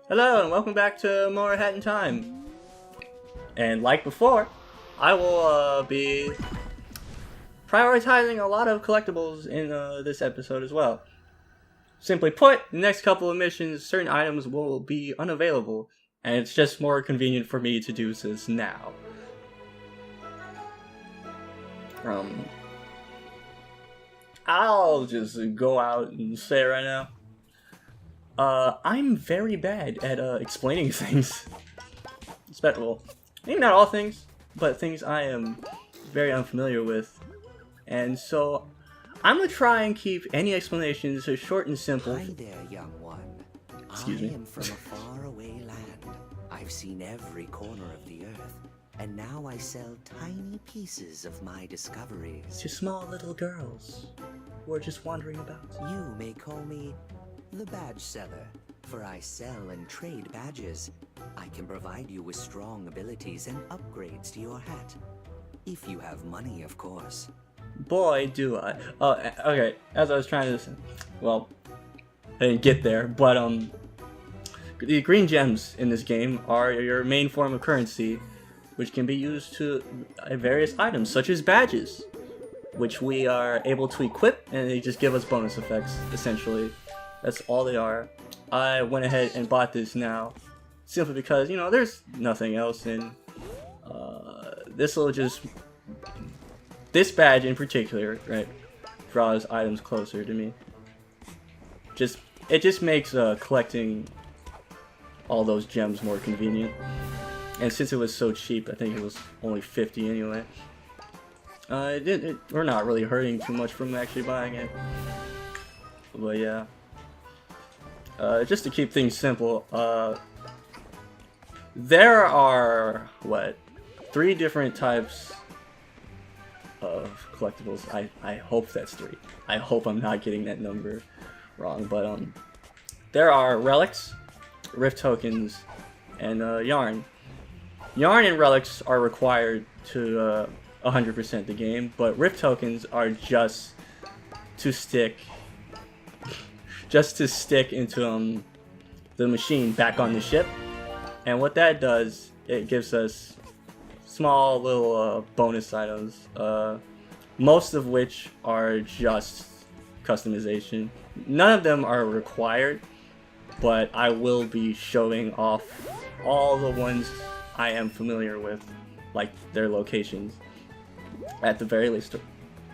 Hello and welcome back to more Hat in Time. And like before, I will be prioritizing a lot of collectibles in this episode as well. Simply put, the next couple of missions, certain items will be unavailable, and it's just more convenient for me to do this now. I'll just go out and say it right now. I'm very bad at explaining things. Well, maybe not all things, but things I am very unfamiliar with. And so, I'm gonna try and keep any explanations as short and simple. Hi there, young one. Excuse me. I am from a faraway land. I've seen every corner of the earth, and now I sell tiny pieces of my discoveries. To small little girls who are just wandering about. You may call me the badge seller, for I sell and trade badges. I can provide you with strong abilities and upgrades to your hat. If you have money, of course. Boy, do I. Oh, okay, as I was trying to... Well, I didn't get there, but, the green gems in this game are your main form of currency, which can be used to various items, such as badges, which we are able to equip, and they just give us bonus effects, essentially. That's all they are. I went ahead and bought this now, simply because, you know, there's nothing else, and this badge in particular, right, draws items closer to me. It just makes wecollecting all those gems more convenient. And since it was so cheap, I think it was only 50 anyway. We're not really hurting too much from actually buying it. But yeah. Just to keep things simple, there are, 3 different types of collectibles. I hope that's 3. I hope I'm not getting that number wrong, but there are relics, rift tokens, and yarn. Yarn and relics are required to 100% the game, but rift tokens are just to stick into the machine back on the ship. And what that does, it gives us small little bonus items, most of which are just customization. None of them are required, but I will be showing off all the ones I am familiar with, like their locations, at the very least.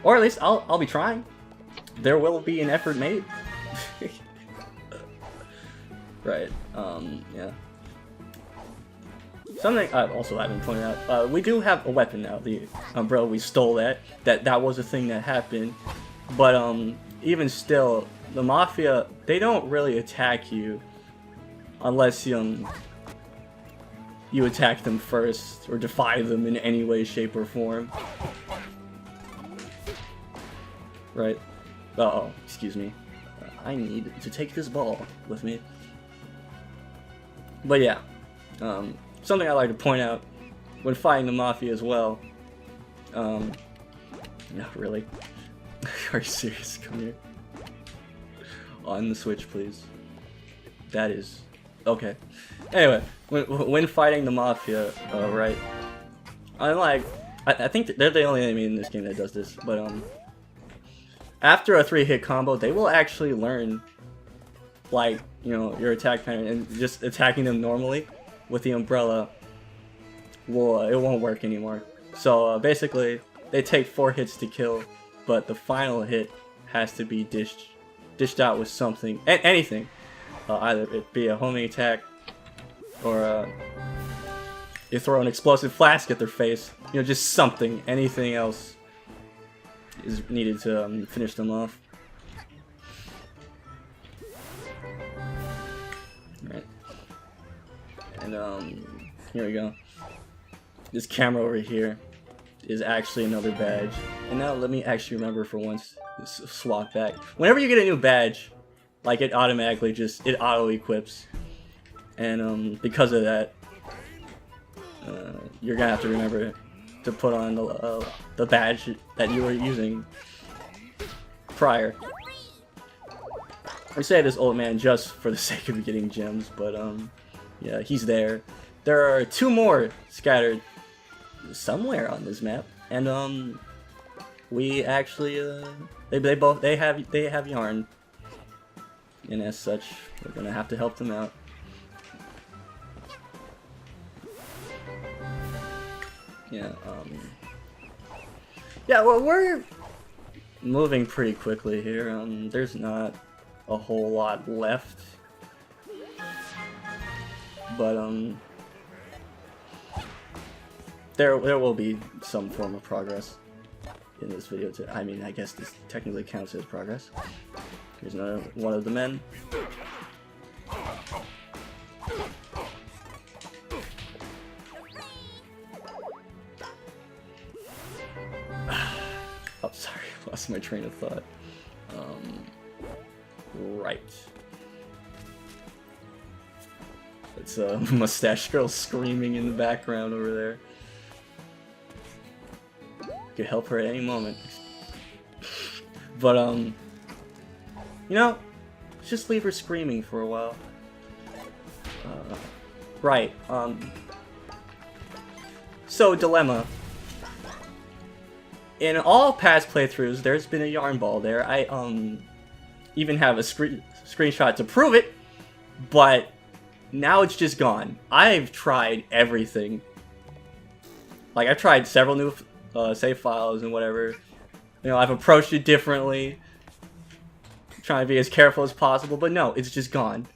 Or at least I'll be trying. There will be an effort made. Right, yeah. Something I also haven't pointed out, we do have a weapon now, the umbrella. We stole that was a thing that happened, but even still, the Mafia, they don't really attack you unless you attack them first or defy them in any way, shape, or form. Right? Uh-oh, excuse me. I need to take this ball with me. But yeah, something I like to point out when fighting the Mafia as well. Not really. Are you serious? Come here. On the Switch, please. That is... Okay. Anyway, when fighting the Mafia, right, I think they're the only enemy in this game that does this, but after a 3-hit combo, they will actually learn, like, you know, your attack pattern, and just attacking them normally with the umbrella it won't work anymore. So basically, they take 4 hits to kill, but the final hit has to be dished out with something, anything, either it be a homing attack, or you throw an explosive flask at their face, you know, just something. Anything else is needed to finish them off. Right. And here we go. This camera over here is actually another badge. And now let me actually remember for once, swap back. Whenever you get a new badge, like, it automatically it auto-equips. And because of that, you're gonna have to remember to put on the badge that you were using prior. I say this old man just for the sake of getting gems, but yeah, he's there. There are 2 more scattered somewhere on this map, and we actually they have yarn, and as such, we're gonna have to help them out. Yeah, yeah, well, we're moving pretty quickly here. There's not a whole lot left, but there will be some form of progress in this video. I mean, I guess this technically counts as progress. Here's another one of the men. Oh, sorry, lost my train of thought. Right. It's a mustache girl screaming in the background over there. Could help her at any moment. But you know, just leave her screaming for a while. Right. So dilemma. In all past playthroughs, there's been a yarn ball there. I even have a screenshot to prove it, but now it's just gone. I've tried everything. Like, I've tried several new save files and whatever. You know, I've approached it differently, trying to be as careful as possible, but no, it's just gone.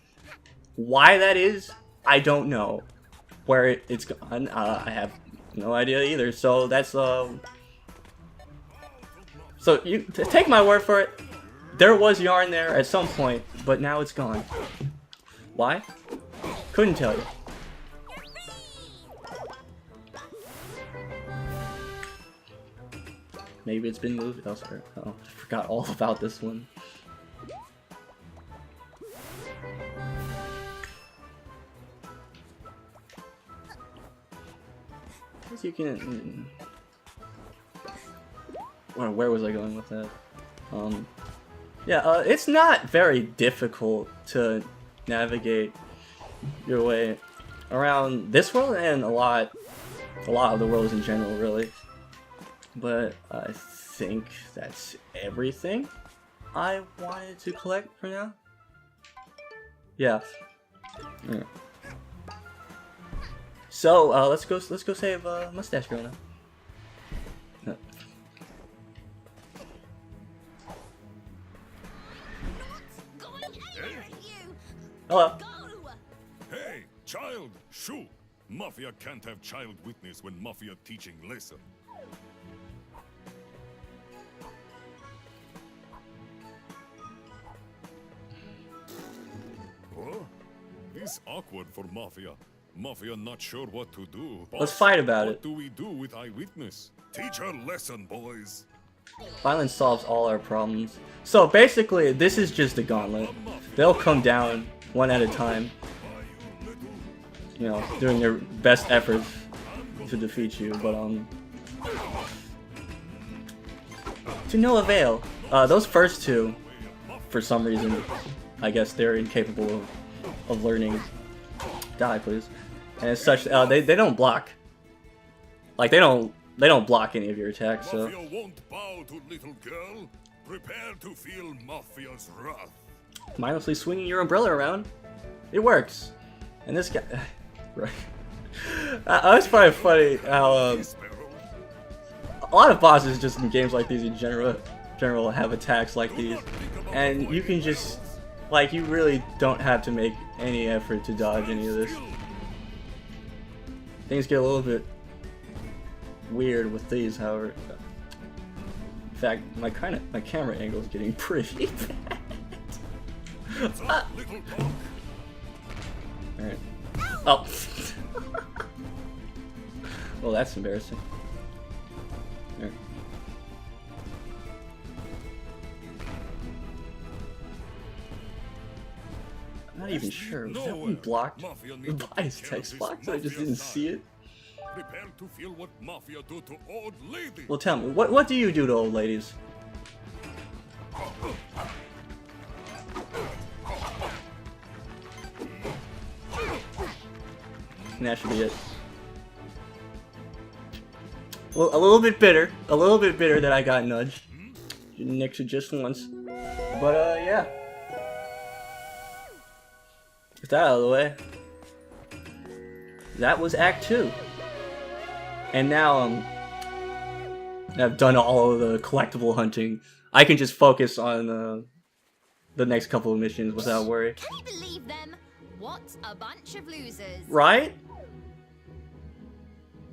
Why that is, I don't know. Where it's gone, I have no idea either. So that's so you take my word for it. There was yarn there at some point, but now it's gone. Why? Couldn't tell you. Maybe it's been moved elsewhere. Oh, I forgot all about this one. Guess you can. Where was I going with that? Yeah, it's not very difficult to navigate your way around this world and a lot of the worlds in general, really. But I think that's everything I wanted to collect for now. Yeah. Yeah. So let's go save Mustache Girl now. Hello. Hey, child, shoo! Mafia can't have child witness when Mafia teaching lesson. Oh, this awkward for Mafia. Mafia not sure what to do. Boss, let's fight about it. What do we do with eyewitness? Teach her lesson, boys. Violence solves all our problems. So basically, this is just a gauntlet. They'll come down one at a time, you know, doing their best efforts to defeat you, but to no avail. Those first two, for some reason, I guess they're incapable of learning. Die, please. And as such, they don't block. Like they don't block any of your attacks. So. Mafia won't bow to little girl. Prepare to feel Mafia's wrath. Mindlessly swinging your umbrella around, it works. And this guy, right? It's probably funny how a lot of bosses just in games like these in general have attacks like these, and you can just like you really don't have to make any effort to dodge any of this. Things get a little bit weird with these, however. In fact, my camera angle is getting pretty bad. Alright. Oh. Well, that's embarrassing. Alright. I'm not even sure. Was that one blocked by his text box? I just didn't see it. Prepare to feel what Mafia do to old ladies. Well, tell me, what do you do to old ladies? And that should be it. Well, a little bit bitter that I got nudged. Next to just once. But, yeah. Get that out of the way. That was Act 2. And now, I've done all of the collectible hunting. I can just focus on, the next couple of missions without worry. Can you believe them? What a bunch of losers. Right?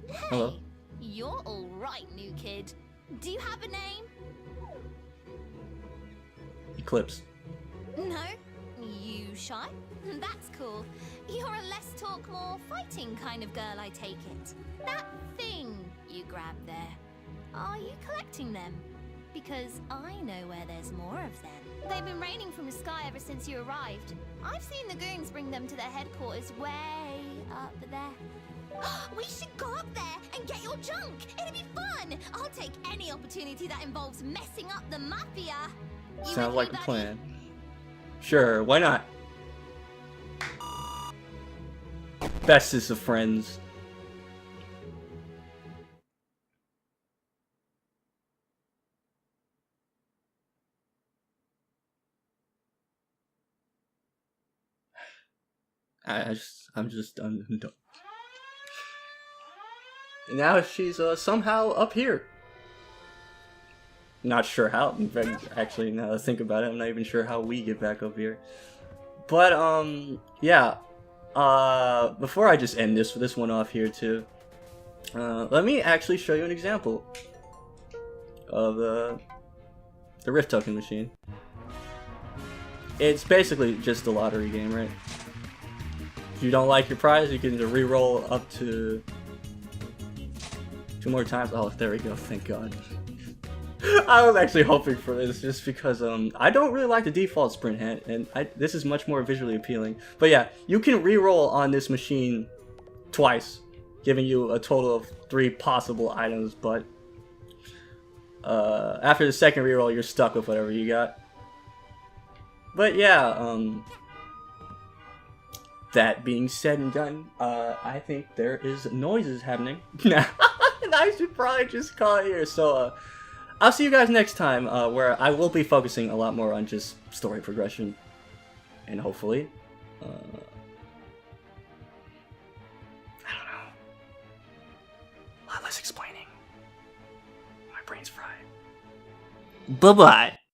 Hey, Hello? you're all right, new kid. Do you have a name? Eclipse. No? You shy? That's cool. You're a less talk, more fighting kind of girl, I take it. That thing you grabbed there. Are you collecting them? Because I know where there's more of them. They've been raining from the sky ever since you arrived. I've seen the goons bring them to their headquarters way up there. We should go up there and get your junk. It'll be fun. I'll take any opportunity that involves messing up the Mafia. You Sounds with like me, a buddy? plan. Sure, why not? Bestest of friends. I'm just done. Now she's somehow up here. Not sure how. In fact, actually, now that I think about it, I'm not even sure how we get back up here. But yeah. Before I just end this one off here too, let me actually show you an example of the Rift Token machine. It's basically just a lottery game, right? If you don't like your prize, you can re-roll up to 2 more times. Oh, there we go. Thank God. I was actually hoping for this just because I don't really like the default sprint hand, and this is much more visually appealing. But yeah, you can re-roll on this machine twice, giving you a total of 3 possible items. But after the second re-roll, you're stuck with whatever you got. But yeah, that being said and done, I think there is noises happening. And I should probably just call it here. So, I'll see you guys next time, where I will be focusing a lot more on just story progression. And hopefully, I don't know. A lot less explaining. My brain's fried. Bye-bye.